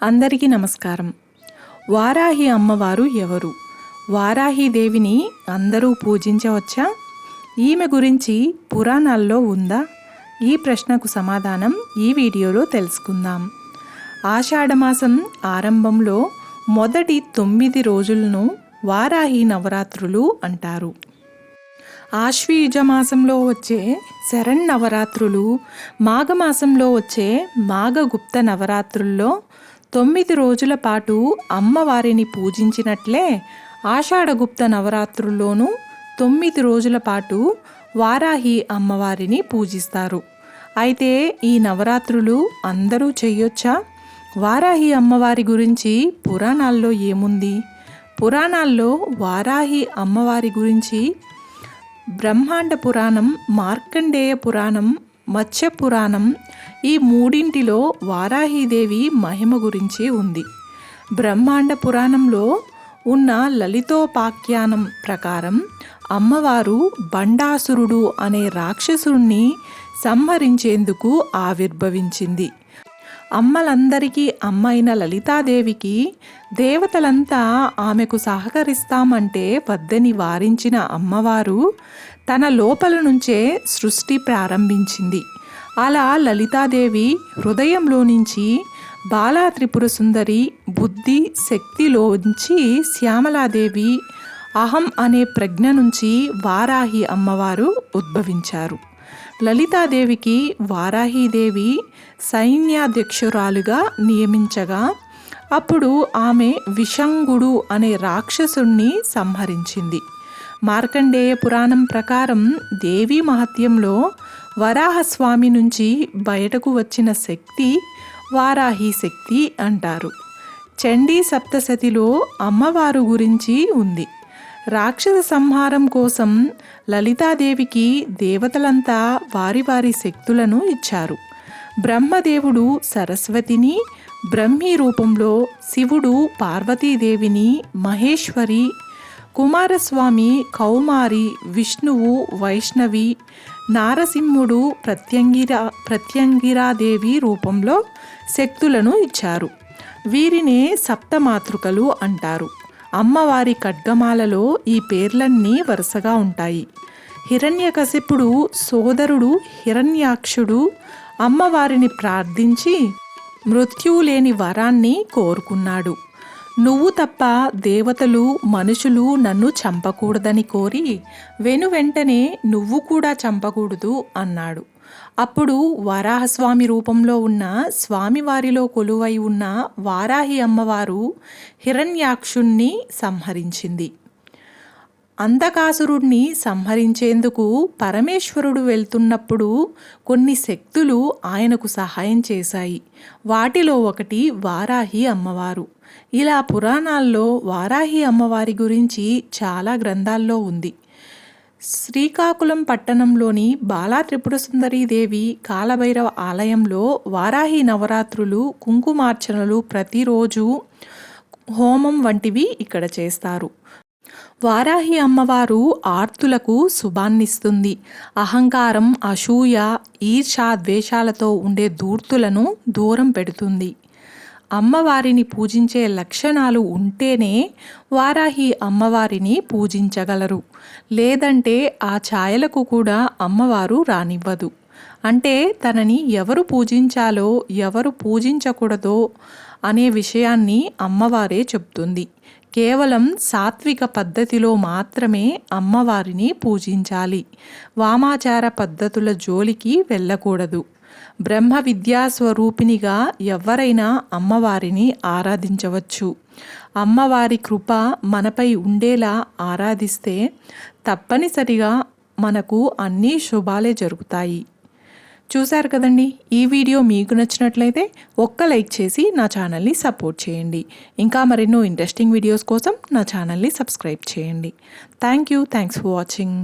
అందరికీ నమస్కారం. వారాహి అమ్మవారు ఎవరు? వారాహిదేవిని అందరూ పూజించవచ్చా? ఈమె గురించి పురాణాల్లో ఉందా? ఈ ప్రశ్నకు సమాధానం ఈ వీడియోలో తెలుసుకుందాం. ఆషాఢమాసం ఆరంభంలో మొదటి 9 రోజులను వారాహి నవరాత్రులు అంటారు. ఆశ్వయుజ మాసంలో వచ్చే శరన్నవరాత్రులు, మాఘమాసంలో వచ్చే మాఘగుప్త నవరాత్రుల్లో 9 రోజుల పాటు అమ్మవారిని పూజించినట్లే ఆషాఢగుప్త నవరాత్రుల్లోనూ 9 రోజుల పాటు వారాహి అమ్మవారిని పూజిస్తారు. అయితే ఈ నవరాత్రులు అందరూ చేయొచ్చా? వారాహి అమ్మవారి గురించి పురాణాల్లో ఏముంది? పురాణాల్లో వారాహి అమ్మవారి గురించి బ్రహ్మాండ పురాణం, మార్కండేయ పురాణం, మత్స్య పురాణం ఈ మూడింటిలో వారాహిదేవి మహిమ గురించి ఉంది. బ్రహ్మాండ పురాణంలో ఉన్న లలితోపాఖ్యానం ప్రకారం అమ్మవారు బండాసురుడు అనే రాక్షసుడిని సంహరించేందుకు ఆవిర్భవించింది. అమ్మలందరికీ అమ్మైన లలితాదేవికి దేవతలంతా ఆమెకు సహకరిస్తామంటే వద్దని వారించిన అమ్మవారు తన లోపల నుంచే సృష్టి ప్రారంభించింది. అలా లలితాదేవి హృదయంలో నుంచి బాలా త్రిపుర సుందరి, బుద్ధి శక్తిలోంచి శ్యామలాదేవి, అహం అనే ప్రజ్ఞ నుంచి వారాహి అమ్మవారు ఉద్భవించారు. లలితాదేవికి వారాహిదేవి సైన్యాధ్యక్షురాలుగా నియమించగా అప్పుడు ఆమె విషంగుడు అనే రాక్షసుణ్ణి సంహరించింది. మార్కండేయ పురాణం ప్రకారం దేవీ మహత్యంలో వరాహస్వామి నుంచి బయటకు వచ్చిన శక్తి వారాహి శక్తి అంటారు. చండీ సప్తశతిలో అమ్మవారు గురించి ఉంది. రాక్షస సంహారం కోసం లలితాదేవికి దేవతలంతా వారి వారి శక్తులను ఇచ్చారు. బ్రహ్మదేవుడు సరస్వతిని, బ్రహ్మీ రూపంలో శివుడు పార్వతీదేవిని, మహేశ్వరి, కుమారస్వామి కౌమారి, విష్ణువు వైష్ణవి, నారసింహుడు ప్రత్యంగిరాదేవి రూపంలో శక్తులను ఇచ్చారు. వీరినే సప్తమాతృకలు అంటారు. అమ్మవారి ఖడ్గమాలలో ఈ పేర్లన్నీ వరుసగా ఉంటాయి. హిరణ్యకశిపుడు సోదరుడు హిరణ్యాక్షుడు అమ్మవారిని ప్రార్థించి మృత్యువు లేని వరాన్ని కోరుకున్నాడు. నువ్వు తప్ప దేవతలు, మనుషులు నన్ను చంపకూడదని కోరి వెనువెంటనే నువ్వు కూడా చంపకూడదు అన్నాడు. అప్పుడు వరాహస్వామి రూపంలో ఉన్న స్వామివారిలో కొలువై ఉన్న వారాహి అమ్మవారు హిరణ్యాక్షుణ్ణి సంహరించింది. అంధకాసురుణ్ణి సంహరించేందుకు పరమేశ్వరుడు వెళ్తున్నప్పుడు కొన్ని శక్తులు ఆయనకు సహాయం చేశాయి. వాటిలో ఒకటి వారాహి అమ్మవారు. ఇలా పురాణాల్లో వారాహి అమ్మవారి గురించి చాలా గ్రంథాల్లో ఉంది. శ్రీకాకుళం పట్టణంలోని బాలా త్రిపుర సుందరీదేవి కాలభైరవ ఆలయంలో వారాహి నవరాత్రులు, కుంకుమార్చనలు, ప్రతిరోజు హోమం వంటివి ఇక్కడ చేస్తారు. వారాహి అమ్మవారు ఆర్తులకు శుభాన్నిస్తుంది. అహంకారం, అసూయ, ఈర్ష్య, ద్వేషాలతో ఉండే ధూర్తులను దూరం పెడుతుంది. అమ్మవారిని పూజించే లక్షణాలు ఉంటేనే వారాహి అమ్మవారిని పూజించగలరు. లేదంటే ఆ ఛాయలకు కూడా అమ్మవారు రానివ్వదు. అంటే తనని ఎవరు పూజించాలో, ఎవరు పూజించకూడదో అనే విషయాన్ని అమ్మవారే చెప్తుంది. కేవలం సాత్విక పద్ధతిలో మాత్రమే అమ్మవారిని పూజించాలి. వామాచార పద్ధతుల జోలికి వెళ్ళకూడదు. బ్రహ్మ విద్యా స్వరూపిణిగా ఎవరైనా అమ్మవారిని ఆరాధించవచ్చు. అమ్మవారి కృప మనపై ఉండేలా ఆరాధిస్తే తప్పనిసరిగా మనకు అన్ని శుభాలే జరుగుతాయి. చూశారు కదండి. ఈ వీడియో మీకు నచ్చినట్లయితే ఒక్క లైక్ చేసి నా ఛానల్ని సపోర్ట్ చేయండి. ఇంకా మరెన్నో ఇంట్రెస్టింగ్ వీడియోస్ కోసం నా ఛానల్ని సబ్స్క్రైబ్ చేయండి. Thanks for watching.